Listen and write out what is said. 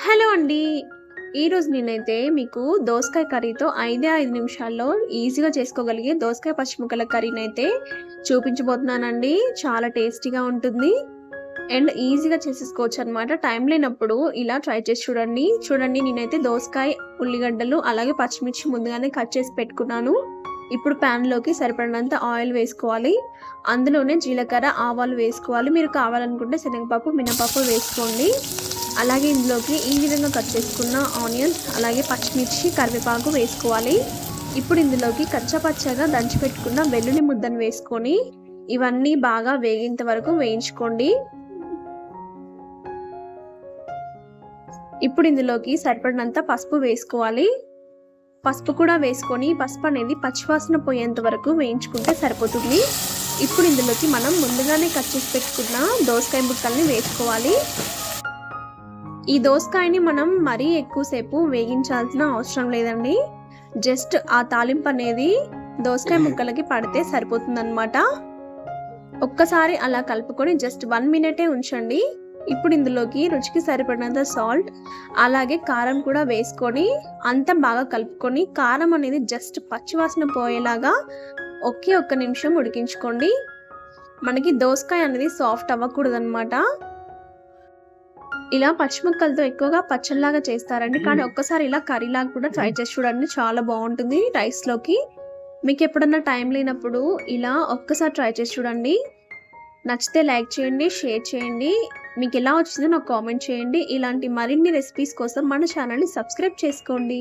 Hello అండి. ఈరోజు నేనైతే మీకు దోసకాయ కర్రీతో 5 నిమిషాల్లో ఈజీగా చేసుకోగలిగే దోసకాయ పచ్చిముక్కల కర్రీనైతే చూపించబోతున్నానండి. చాలా టేస్టీగా ఉంటుంది అండ్ ఈజీగా చేసేసుకోవచ్చనమాట. టైం లేనప్పుడు ఇలా ట్రై చేసి చూడండి. చూడండి, నేనైతే దోసకాయ, ఉల్లిగడ్డలు అలాగే పచ్చిమిర్చి ముందుగానే కట్ చేసి పెట్టుకున్నాను. ఇప్పుడు ప్యాన్‌లోకి సరిపడినంత ఆయిల్ వేసుకోవాలి. అందులోనే జీలకర్ర, ఆవాలు వేసుకోవాలి. మీరు కావాలనుకుంటే శనగపప్పు, మినపప్పు వేసుకోండి. అలాగే ఇందులోకి ఈ విధంగా కట్ చేసుకున్న ఆనియన్స్, అలాగే పచ్చిమిర్చి, కరివేపాకు వేసుకోవాలి. ఇప్పుడు ఇందులోకి కచ్చాపచ్చాగా దంచి పెట్టుకున్న వెల్లుల్లి ముద్దను వేసుకొని ఇవన్నీ బాగా వేగేంత వరకు వేయించుకోండి. ఇప్పుడు ఇందులోకి సరిపడినంత పసుపు వేసుకోవాలి. పసుపు కూడా వేసుకొని పసుపు అనేది పచ్చివాసన పోయేంత వరకు వేయించుకుంటే సరిపోతుంది. ఇప్పుడు ఇందులోకి మనం ముందుగానే కట్ చేసి పెట్టుకున్న దోసకాయ ముక్కల్ని వేసుకోవాలి. ఈ దోసకాయని మనం మరీ ఎక్కువసేపు వేగించాల్సిన అవసరం లేదండి. జస్ట్ ఆ తాలింపు అనేది దోసకాయ ముక్కలకి పడితే సరిపోతుందన్నమాట. ఒక్కసారి అలా కలుపుకొని జస్ట్ 1 మినిటే ఉంచండి. ఇప్పుడు ఇందులోకి రుచికి సరిపడినంత సాల్ట్, అలాగే కారం కూడా వేసుకొని అంతా బాగా కలుపుకొని కారం అనేది జస్ట్ పచ్చివాసన పోయేలాగా ఒక్క నిమిషం ఉడికించుకోండి. మనకి దోసకాయ అనేది సాఫ్ట్ అవ్వకూడదన్నమాట. ఇలా పచ్చిముక్కలతో ఎక్కువగా పచ్చళ్ళలాగా చేస్తారండి. కానీ ఒక్కసారి ఇలా కర్రీలాగా కూడా ట్రై చేసి చూడండి, చాలా బాగుంటుంది రైస్లోకి. మీకు ఎప్పుడన్నా టైం లేనప్పుడు ఇలా ఒక్కసారి ట్రై చేసి చూడండి. నచ్చితే లైక్ చేయండి, షేర్ చేయండి. మీకు ఎలా వచ్చిందో నాకు కామెంట్ చేయండి. ఇలాంటి మరిన్ని రెసిపీస్ కోసం మన ఛానల్ని సబ్స్క్రైబ్ చేసుకోండి.